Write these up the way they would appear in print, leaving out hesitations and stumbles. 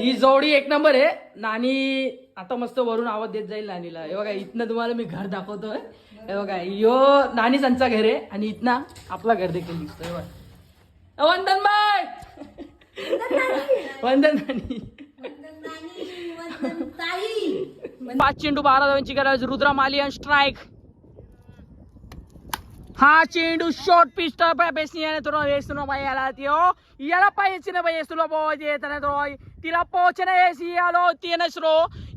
ही जोडी एक नंबर आहे. नानी आता मस्त वरून आवाज देत जाईल नानीला. हे बघा इथनं तुम्हाला मी घर दाखवतोय. हे बघा यो नानी त्यांचा घर आहे आणि इथनं आपला घर देखील दिसतोय. वंदन बाय वंदन नानी 5 चेंडू 12 धावांची गरज. Rudra Malayan strike. हा चेंडू शॉर्ट पिच बेसनी तुला వేస్తున్నా భయ్యాలా తీయో ఇలా పైచిన భయ్యేస్తులో పోయేతనే త్రోయ్ तिला पोहोचणे यालो तीनसरो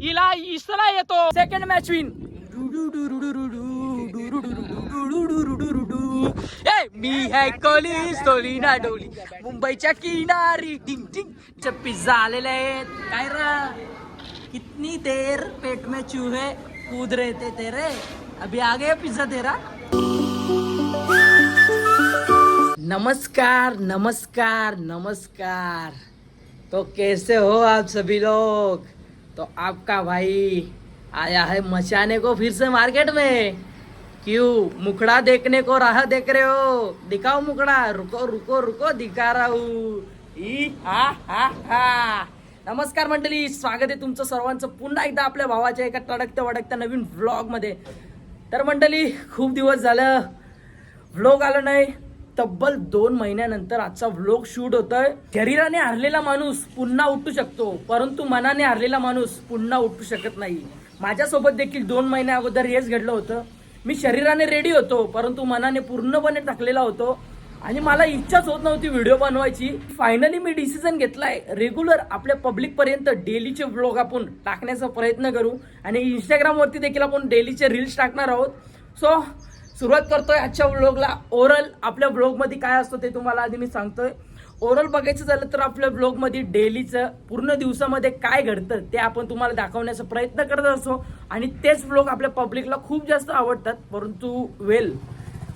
इला इसला येतो. Second match win. ए मी है कोली सोली ना डोली मुंबईच्या किनारी टिंग टिंग पिझ्झा आलेले आहेत. काय रा कितनी देर पेट में चूहे कूद रहे थे तेरे अभी आ गया पिझ्झा तेरा. नमस्कार नमस्कार नमस्कार. तो कैसे हो आप सभी लोग. तो आपका भाई आया है मचाने को फिर से मार्केट में. क्यों मुखड़ा देखने को राह देख रहे हो. दिखाओ मुखड़ा. रुको रुको रुको दिखा रहा हूँ. हा नमस्कार मंडळी, स्वागत आहे तुमचं सर्वांचं पुन्हा एकदा आपल्या भावाच्या एका तडकत्या वडकत्या नवीन व्लॉग मध्ये. तर मंडळी खूप दिवस झालं व्लॉग आला नाही. तब्बल 2 महिन्यानंतर आजचा व्लॉग शूट होतोय. शरीराने हरलेला माणूस पुन्हा उठू शकतो, परंतु मनाने हरलेला माणूस पुन्हा उठू शकत नाही. माझ्यासोबत देखील 2 महिन्या अगोदर हेच घडलं होतं. मी शरीराने रेडी होतो, परंतु मनाने पूर्णपणे थकलेला होतो आणि मला इच्छाच होत नव्हती व्हिडिओ बनवायची. फायनली मी डिसिजन घेतलाय, रेग्युलर आपल्या पब्लिक पर्यंत डेलीचे व्लॉग आपण टाकण्याचा प्रयत्न करू आणि इंस्टाग्राम वरती देखील आपण डेलीचे रील्स टाकणार आहोत. सो सुरुवात करतोय आजच्या व्लॉगला. ओरल आपल्या व्लॉग मध्ये काय असतं ते तुम्हाला आधी मी सांगतोय. ओरल बघायचं झालं तर आपल्या व्लॉग मध्ये डेलीचं पूर्ण दिवसामध्ये काय घडतं ते आपण तुम्हाला दाखवण्याचा प्रयत्न करत असतो आणि तेच व्लॉग आपल्या पब्लिकला खूप जास्त आवडतात. परंतु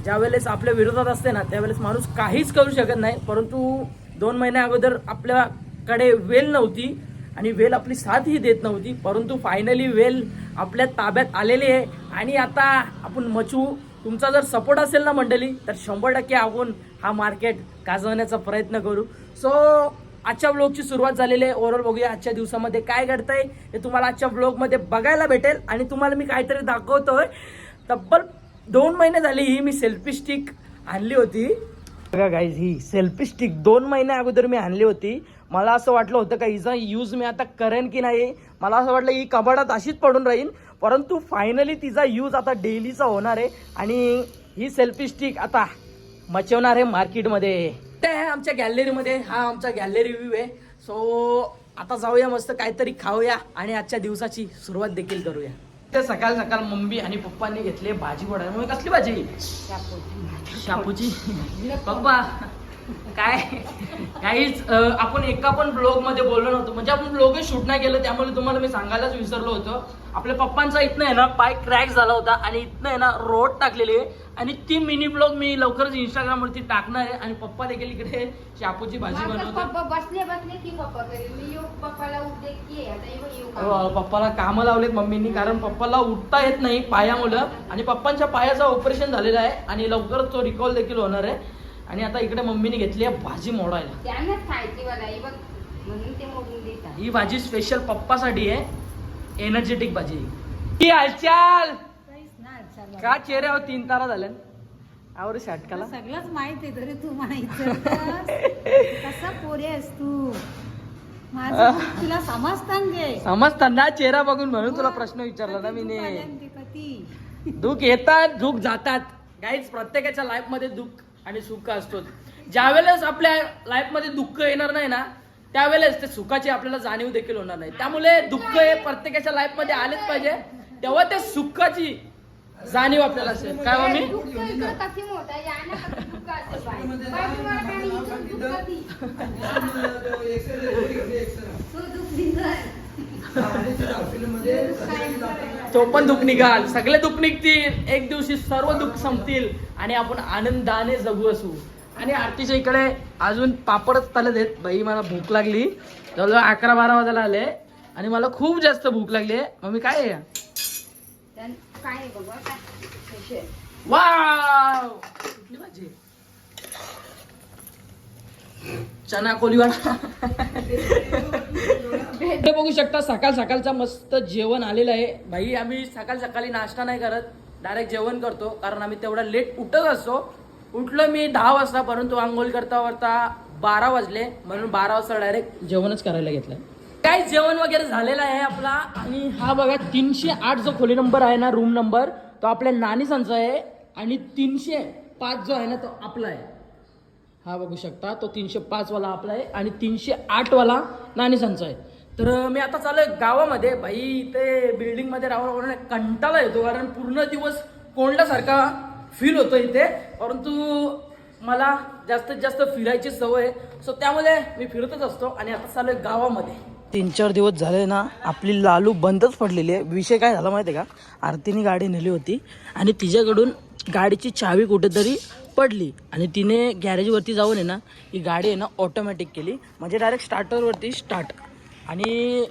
ज्या वेळेस आपल्या विरोधात असते ना त्यावेळेस माणूस काहीच करू शकत नाही. परंतु 2 महिन्या अगोदर आपल्याकडे वेल नव्हती आणि वेल आपली साथही देत नव्हती. परंतु फायनली वेल आपल्या ताब्यात आलेली आहे आणि आता आपण मचू. तुमचा जर सपोर्ट असेल ना मंडळी तर 100% आपण हा मार्केट गाजवण्याचा प्रयत्न करू. सो आजच्या व्लॉगची सुरुवात झालेली आहे. ओव्हरऑल बघूया आजच्या दिवसामध्ये काय घडतंय हे तुम्हाला आजच्या व्लॉगमध्ये बघायला भेटेल आणि तुम्हाला मी काहीतरी दाखवतोय. तब्बल 2 महिने झाली ही मी सेल्फी स्टिक आणली होती. बघा गाईज, ही सेल्फी स्टिक 2 महिन्या अगोदर मी आणली होती. मला असं वाटलं होतं का हिचा यूज मी आता करेन की नाही. मला असं वाटलं ही कबाडात अशीच पडून राहील, परंतु फायनली तिचा यूज आता डेलीचा होणार आहे आणि ही सेल्फी स्टिक आता मचवणार आहे मार्केटमध्ये. ते आहे आमच्या गॅलरीमध्ये. हा आमचा गॅलरी व्ह्यू आहे. सो आता जाऊया मस्त काहीतरी खाऊया आणि आजच्या दिवसाची सुरुवात देखील करूया. ते सकाळ सकाळ मम्मी आणि पप्पांनी घेतले भाजी वडा. कसली भाजी. शापूची. पप्पा काय काहीच आपण एका पण ब्लॉग मध्ये बोललो नव्हतो, म्हणजे आपण ब्लॉग शूट नाही केलं त्यामुळे तुम्हाला मी सांगायलाच विसरलो होतो. आपल्या पप्पांचा इथनं आहे ना पाय क्रॅक झाला होता आणि इथनं आहे ना रोड टाकलेली आहे आणि ती मिनी ब्लॉग मी लवकरच इंस्टाग्राम वरती टाकणार आहे. आणि पप्पा देखील इकडे शापूची भाजी बनवतात. पप्पाला कामं लावलेत मम्मीनी, कारण पप्पाला उठता येत नाही पायामुळं आणि पप्पांच्या पायाचं ऑपरेशन झालेलं आहे आणि लवकरच तो रिकॉल देखील होणार आहे. आणि आता इकडे मम्मीने घेतली आहे भाजी मोडायला. ही भाजी स्पेशल पप्पासाठी आहे, एनर्जेटिक भाजी. ही हालचाल का चेहऱ्यावर 3 तारा झाल्या आवर शाटकाला सगळंच माहित आहे तरी तू म्हणायचं कसा पोरे आहेस तू. तुला समजताना चेहरा बघून म्हणून तुला प्रश्न विचारला ना मीने. दुःख येतात दुःख जातात गाईज. प्रत्येकाच्या लाईफ मध्ये दुःख आणि सुख असतो. ज्या वेळेस आपल्या लाईफ मध्ये दुःख येणार नाही ना त्यावेळेस ते सुखाची आपल्याला जाणीव देखील होणार नाही. त्यामुळे दुःख हे प्रत्येकाच्या लाईफ मध्ये आलेच पाहिजे, तेव्हा त्या सुखाची जाणीव आपल्याला असेल. काय मम्मी. तो पण दुःख निघाल, सगळे दुःख निघतील एक दिवशी, सर्व दुःख संपतील आणि आपण आनंदाने जगू असू. आणि आरतीच्या इकडे अजून पापडच तलत आहेत. बाई मला भूक लागली, जवळजवळ 11-12 वाजायला आले आणि मला खूप जास्त भूक लागली आहे. मम्मी काय आहे. वाव कुठली भाजी. चना कोलीवाडा. हे बघू शकता सकाळ सकाळचा मस्त जेवण आलेलं आहे भाई. आम्ही सकाळ सकाळी नाश्ता नाही करत, डायरेक्ट जेवण करतो, कारण आम्ही तेवढा लेट उठत असतो. उठलो मी 10 वाजता, परंतु आंघोळ करता करता 12 वाजले, म्हणून 12 वाजता डायरेक्ट जेवणच करायला घेतलं. काय जेवण वगैरे झालेलं आहे आपला. आणि हा बघा 308 जो खोली नंबर आहे ना, रूम नंबर, तो आपल्या नानीसांचा आहे. आणि 305 जो आहे ना तो आपला आहे. हा बघू शकता, तो 305 वाला आपला आहे आणि 308 वाला नानीसांचा आहे. तर मी आता चालू आहे गावामध्ये भाई. इथे बिल्डिंग मध्ये राहून कंटाळा येतो, कारण पूर्ण दिवस कोंडल्यासारखा फील होतो इथे. परंतु मला जास्तीत जास्त फिरायची सवय आहे, सो त्यामुळे मी फिरतच असतो. आणि आता चालू आहे गावामध्ये. 3-4 दिवस झाले ना आपली लालू बंदच पडलेली आहे. विषय काय झाला माहिती आहे का, आरतीने गाडी नेली होती आणि तिच्याकडून गाडीची चावी कुठेतरी पडली आणि तिने गॅरेजवरती जाऊन आहे ना ही गाडी आहे ना ऑटोमॅटिक केली, म्हणजे डायरेक्ट स्टार्टरवरती स्टार्ट. आणि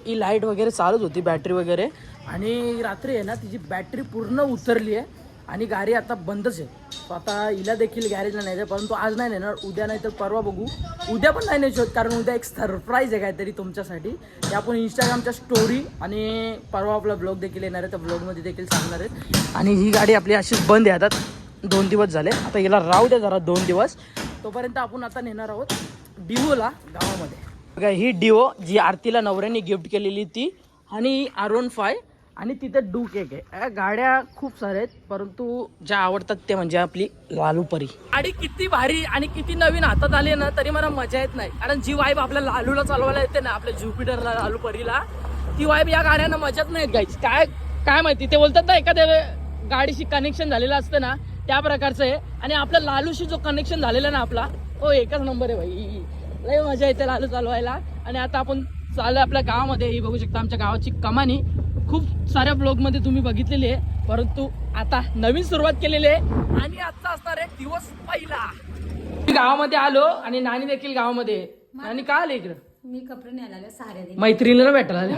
ही लाईट वगैरे चालूच होती, बॅटरी वगैरे. आणि रात्री आहे ना तिची बॅटरी पूर्ण उतरली आहे आणि गाडी आता बंदच आहे. तो आता हिला देखील गॅरेजला नाही आहे, परंतु आज नाही नेणार, उद्या नाही तर परवा बघू. उद्या पण नाही नेऊ शकत, कारण उद्या एक सरप्राईज आहे काहीतरी तुमच्यासाठी. ते आपण इंस्टाग्रामच्या स्टोरी आणि परवा आपला ब्लॉग देखील येणार आहे, त्या ब्लॉगमध्ये देखील सांगणार आहेत. आणि ही गाडी आपली अशीच बंद आहे आता 2 दिवस झाले. आता हिला राहू द्या जरा 2 दिवस, तोपर्यंत आपण आता नेणार आहोत डिओला गावामध्ये. बघा ही डिओ जी आरतीला नवऱ्याने गिफ्ट केलेली ती, आणि R15 आणि तिथे डूक एक आहे. गाड्या खूप साऱ्या आहेत, परंतु ज्या आवडतात ते म्हणजे आपली लालू परी. गाडी किती भारी आणि किती नवीन हातात आली ना तरी मला मजा येत नाही, कारण जी वाईब आपल्या लालूला चालवायला येते ना, आपल्या ज्युपिटरला, लालू परीला, ती वाईब या गाड्यांना मजाच नाही येत गाईच. काय माहिती, ते बोलतात ना एखाद्या गाडीशी कनेक्शन झालेलं असतं ना त्या प्रकारचं आहे. आणि आपल्या लालूशी जो कनेक्शन झालेला ना आपला, तो एकच नंबर आहे भाई. लय मजा येते लालू चालवायला. आणि आता आपण चाललोय आपल्या गावामध्ये. ही बघू शकता आमच्या गावाची कमानी, खूप साऱ्या ब्लॉगमध्ये तुम्ही बघितलेली आहे, परंतु आता नवीन सुरुवात केलेली आहे. आणि आजचा असणार आहे दिवस पहिला. मी गावामध्ये आलो आणि नानी देखील गावामध्ये. नानी का आले इकडं? मी कपडे न्यायला साऱ्या मैत्रिणीला भेटायला.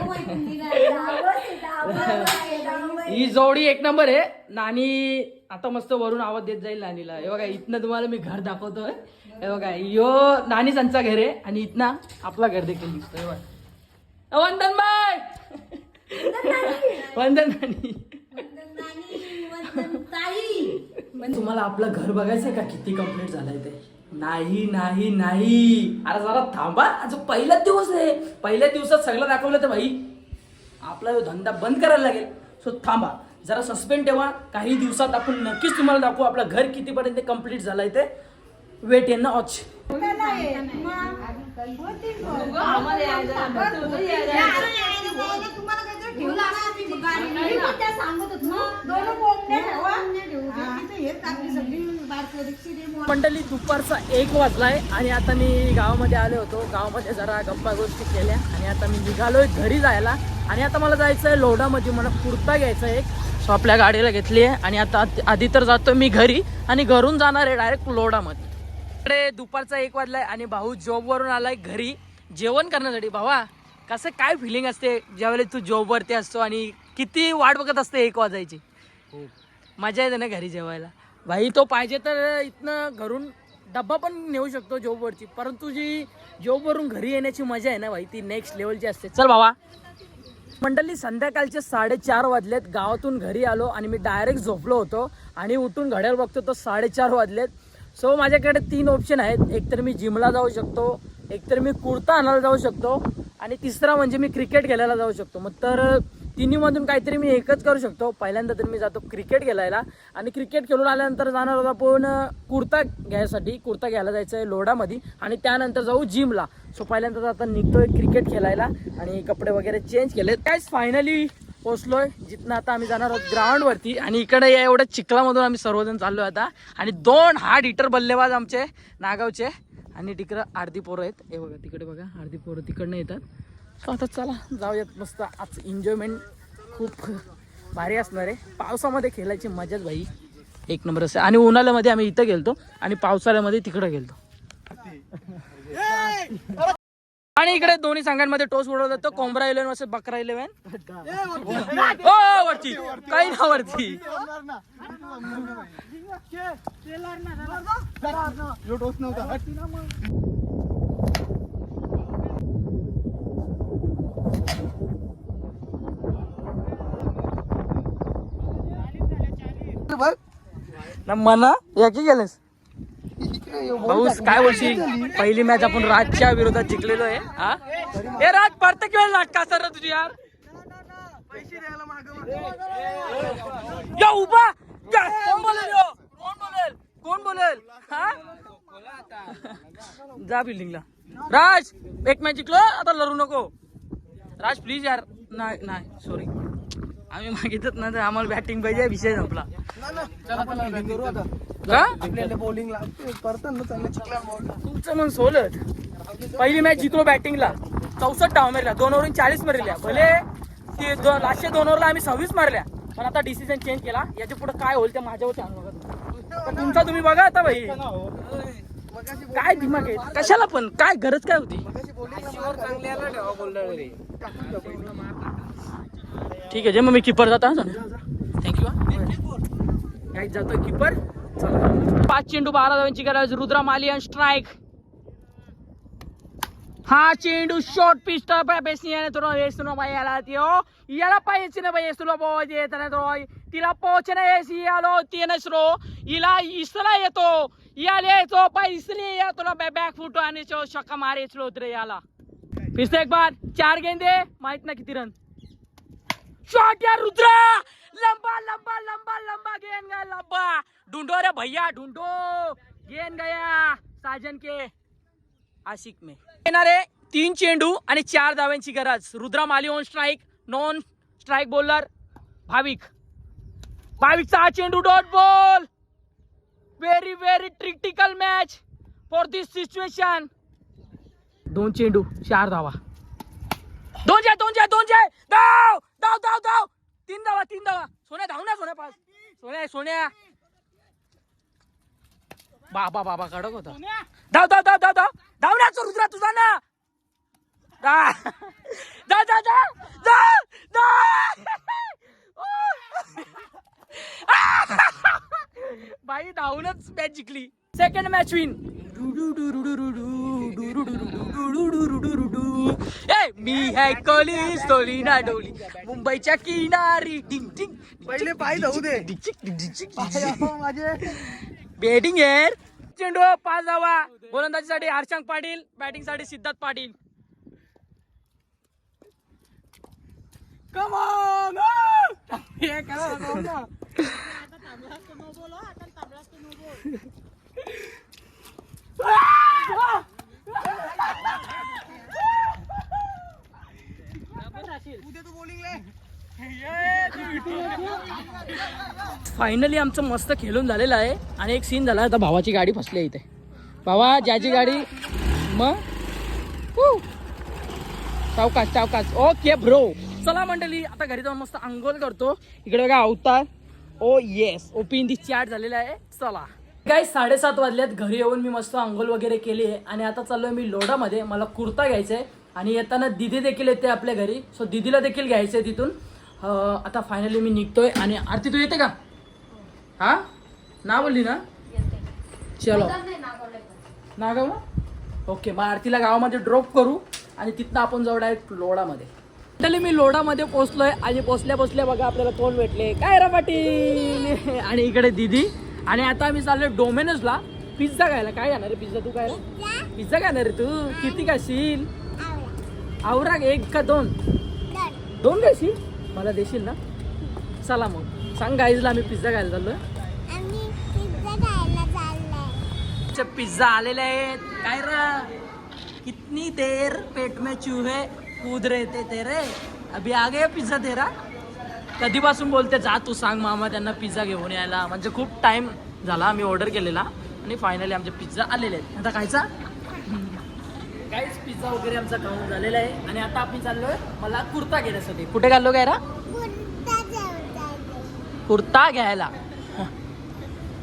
ही जोडी एक नंबर आहे. नानी आता मस्त वरून आवाज देत जाईल नानीला. हे बघा इथनं तुम्हाला मी घर दाखवतोय. हे बघा यो नानी त्यांचा घर आहे आणि इथनं आपला घर देखील दिसतोय. वंदन बाय, वंदन नानी. तुम्हाला आपलं घर बघायचंय का किती कंप्लीट झालंय ते? नाही नाही नाही, अरे जरा थांबा, आज पहिलाच दिवस आहे. पहिल्या दिवसात सगळं दाखवलं तर भाई आपला धंदा बंद करायला लागेल. सो थांबा जरा, सस्पेंड ठेवा. काही दिवसात आपण नक्कीच तुम्हाला दाखवू आपलं घर कितीपर्यंत कंप्लीट झालंय ते. वेट येणं ऑच. मंडळी दुपारचा 1 वाजलाय आणि आता मी गावामध्ये आलो होतो. गावामध्ये जरा गप्पा गोष्टी केल्या आणि आता मी निघालोय घरी जायला. आणि आता मला जायचं आहे लोढामध्ये, मला कुर्ता घ्यायचा आहे एक. सो आपल्या गाडीला घेतली आहे आणि आता आधी तर जातो मी घरी आणि घरून जाणार आहे डायरेक्ट लोढामध्ये. इकडे दुपारचा 1 वाजलाय आणि भाऊ जॉबवरून आलाय घरी जेवण करण्यासाठी. भावा कसं काय फिलिंग असते ज्यावेळेला तू जॉबवरती असतो आणि किती वाट बघत असते 1 वाजायची? मजा येते ना घरी जेवायला भाई. तो पाहिजे तर इथनं घरून डब्बा पण नेऊ शकतो जॉबवरची, परंतु जी जॉबवरून घरी येण्याची मजा आहे ना भाई, ती नेक्स्ट लेवलची असते. चल भावा. मंडळी संध्याकाळचे 4:30 वाजलेत. गावातून घरी आलो आणि मी डायरेक्ट झोपलो होतो आणि उठून घड्याळ बघतो तो 4:30 वाजलेत. सो माझ्याकडे 3 ऑप्शन आहेत. एक तर मी जिमला जाऊ शकतो, एक तर मी कुर्ता आणायला जाऊ शकतो आणि तिसरा म्हणजे मी क्रिकेट खेळायला जाऊ शकतो. मग तर तिन्हीमधून काहीतरी मी एकच करू शकतो. पहिल्यांदा तर मी जातो क्रिकेट खेळायला आणि क्रिकेट खेळून आल्यानंतर जाणार होतो आपण कुर्ता घ्यायसाठी. कुर्ता घ्यायला जायचं आहे लोढामध्ये आणि त्यानंतर जाऊ जिमला. सो पहिल्यांदा आता निघतोय क्रिकेट खेळायला आणि कपडे वगैरे चेंज केले. काहीच फायनली पोचलोय जिथनं आता आम्ही जाणार आहोत ग्राउंडवरती. आणि इकडे या एवढ्या चिखलामधून आम्ही सर्वजण चाललोय आता. आणि 2 हार्ड हिटर बल्लेबाज आमचे नागावचे आणि तिकडं अर्धी पोरं आहेत. हे बघा तिकडे बघा, अर्धी पोरं तिकडनं येतात. सो आता चला जाऊयात. मस्त आज एन्जॉयमेंट खूप भारी असणार आहे. पावसामध्ये खेळायची मजाच भाई एक नंबर असते. आणि उन्हाळ्यामध्ये आम्ही इथं गेलतो आणि पावसाळ्यामध्ये तिकडं गेलतो. आणि इकडे दोन्ही संघांमध्ये टॉस उडवला जातो. कोंबरा 11 वर्सेस बकरा 11. वरती काही ना वरती ना मना याकी गेलेस भाऊस काय बोलशील? पहिली मॅच आपण राजच्या विरोधात जिंकलेलो आहे. हा ए राज प्रत्येक वेळ नाटका सर तुझी यार या उभा या, कोण बोलेल यो? कोण बोलेल हा जा बिल्डिंगला. राज एक मॅच जिंकलो आता लढू नको. राज प्लीज यार. नाही सॉरी आम्ही मागितच ना तर आम्हाला बॅटिंग पाहिजे विषय संपला का? तुमचं मन सोलत. पहिली मॅच जिंकलो बॅटिंगला 64 डाव मारल्या 2 ओव्हर 40 मारल्या. भले ते लास्टच्या 2 ओव्हरला आम्ही 26 मारल्या पण आता डिसिजन चेंज केला. याच्या पुढे काय होईल ते माझ्यावरती बघा. तुमचा तुम्ही बघा आता भाई काय दिमाग आहे कशाला पण काय गरज काय होती. ठीक आहे जे मग मी किपर जाता थँक्यू. काय जातो किपर. चला 5 चेंडू 12 धावांची गरज. Rudra Mali on strike. हा चेंडू शॉर्ट पिच बेसियाने थोडं वेसुनो बाई याला याला पाहिजे ना बाई येसुलो पोहोचे तिला पोहोचणे यालो तीनच रो इला इसला येतो याला येतो पाय इसलिए या तुला बॅक फुट आणि शक्का मारे रे याला. फिर से एक बार 4 गेंदे माहित ना किती रन. शॉट या रुद्रा लंबा लंबा लंबा लंबा गेंद गया लंबा. ढूंढो रे भैया ढूंढो. गेंद गया साजन के आशिक में. येणारे 3 चेंडू आणि 4 धावांची गरज. Rudra Mali on strike. Non strike bowler भाविकचा हा चेंडू dot ball. Very very critical match for this situation. 2 चेंडू 4 धावा. 2 जय धाव धाव धाव धाव 3 धावा. सोन्या धाव ना सोन्या पास सोन्या बाबा कडक होता. धाव धाव धाव धाव धाव धावण्याचा रुद्रा तुझा ना. बाई धावूनच मॅच जिंकली. Second match win. मी है कोली सोली ना डोली मुंबईच्या किनारी. डिंग डिंग पहिले पाय धावू दे. बॅटिंग आहे. चेंडू 5 धावा. गोलंदाजीसाठी हर्षंग पाटील. बॅटिंग साठी सिद्धार्थ पाटील. फायनली आमचं मस्त खेळून झालेलं आहे. आणि एक सीन झाला आता भावाची गाडी फसली इथे. भावा ज्याची गाडी मग सावकाश ओके ब्रो. चला मंडळी आता घरी जाऊन मस्त अंघोळ करतो. इकडे बघा अवतार. Oh yes OP in the chat झालेला आहे. चला काय 7:30 वाजल्यात. घरी येऊन मी मस्त अंघोळ वगैरे केली आहे आणि आता चाललोय मी लोडामध्ये. मला कुर्ता घ्यायचा आहे आणि येताना दिदी देखील येते आपल्या घरी. सो दिदीला देखील घ्यायचं आहे तिथून. आता फायनली मी निघतोय. आणि आरती तू येते का? हा ना बोलली ना. चलो नागाव ना. ओके मग आरतीला गावामध्ये ड्रॉप करू आणि तिथनं आपण जाऊ डायरेक्ट लोडामध्ये. त्याला मी लोडामध्ये पोहोचलोय आणि पोचल्या बघा आपल्याला तोंड भेटले काय रा पाटील आणि इकडे दिदी. आणि आता आम्ही चाललोय डोमिनोजला पिझ्झा खायला. काय खाणार रे पिझ्झा तू? काय पिझ्झा खाणार रे तू? किती खाशील? आवरा 1 का 2? 2 खाशील? मला देशील ना. चला मग सांग गाईजला आम्ही पिझ्झा खायला चाललोय. पिझ्झा आलेले आहेत. काय रा कितनी देर पेट में चूहे कूद रहे थे तेरे अभी आ गया पिझ्झा तेरा. कधीपासून बोलते जा तू सांग मामा त्यांना पिझ्झा घेऊन यायला. म्हणजे खूप टाइम झाला आम्ही ऑर्डर केलेला आणि फायनली आमचे पिझ्झा आलेले आहेत. आता खायचा काहीच पिझ्झा वगैरे आमचा खाऊन झालेला आहे. आणि आता आपण चाललोय मला कुर्ता घेण्यासाठी. कुठे घाललो काय रा? कुर्ता घ्यायला.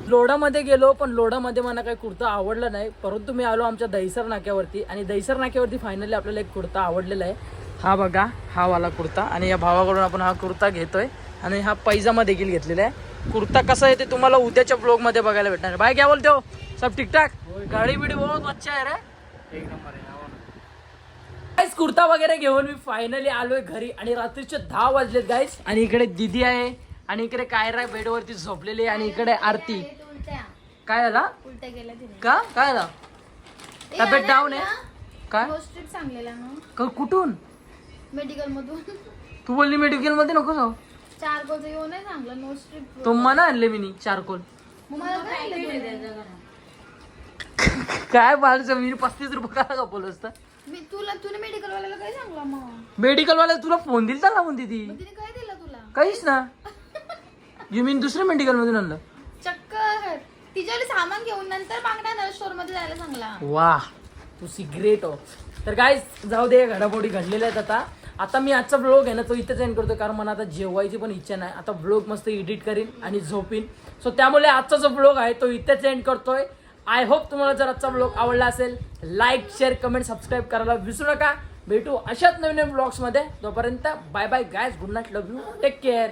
लोडामध्ये गेलो पण लोडामध्ये मला काही कुर्ता आवडला नाही. परंतु मी आलो आमच्या दहिसर नाक्यावरती आणि दहिसर नाक्यावरती फायनली आपल्याला एक कुर्ता आवडलेला आहे. हा बघा हा वाला कुर्ता. आणि या भावाकडून आपण हा कुर्ता घेतोय आणि हा पैजामा देखील घेतलेला आहे. कुर्ता कसा आहे ते तुम्हाला उद्याच्या ब्लॉगमध्ये बघायला भेटणार आहे. बाय क्या बोलते हो सब ठीक ठाक? गाडी बिडी बहुत अच्छा है रे. एक नंबर है. कुर्ता वगैरे घेऊन मी फायनली आलोय घरी आणि रात्रीचे 10 वाजलेत गाईस. आणि इकडे दिदी आहे आणि इकडे कायरा बेडवरती झोपलेली आहे आणि इकडे आरती. काय झाला उलट्या गेल्या तिने. का काय झालं तब्येत डाऊन आहे काय हॉस्टेल सांगलेला ना कुठून मेडिकल मधून. तू बोलली मेडिकल मध्ये नको जाऊ. 4 कोच येऊ नाही सांगलं नो स्ट्रिप. तो मना आणले मी चारकोल. मला काय आणलं काय बाळचं मी 35 रुपये का बोलत असतं. मी तुला मेडिकल वाल्याला काय सांगला मग मेडिकल वाला तुला फोन दिल ना म्हणते ती. मग तिने काय दिलं तुला काहीच ना. यू मीन दुसऱ्या मेडिकल मधून आणलं. चक्कर तिच्याकडे सामान घेऊन नंतर मागणार स्टोर मध्ये जायला सांगला. वा तू सिग्रेट हो. तर काय जाऊ दे घडामोडी घडलेल्या आहेत. आता मी आजचा ब्लॉग आहे ना तो इथेच एंड करतो कारण मला आता जेवायची पण इच्छा नाही. आता ब्लॉग मस्त एडिट करीन आणि झोपीन. सो त्यामुळे आजचा जो ब्लॉग आहे तो इथेच एंड करतोय. आय होप तुम्हाला जर आजचा ब्लॉग आवडला असेल लाईक शेअर कमेंट सबस्क्राईब करायला विसरू नका. भेटू अशाच नवीन ब्लॉग्स मध्ये. तोपर्यंत bye bye guys. Good night. Love you. Take care.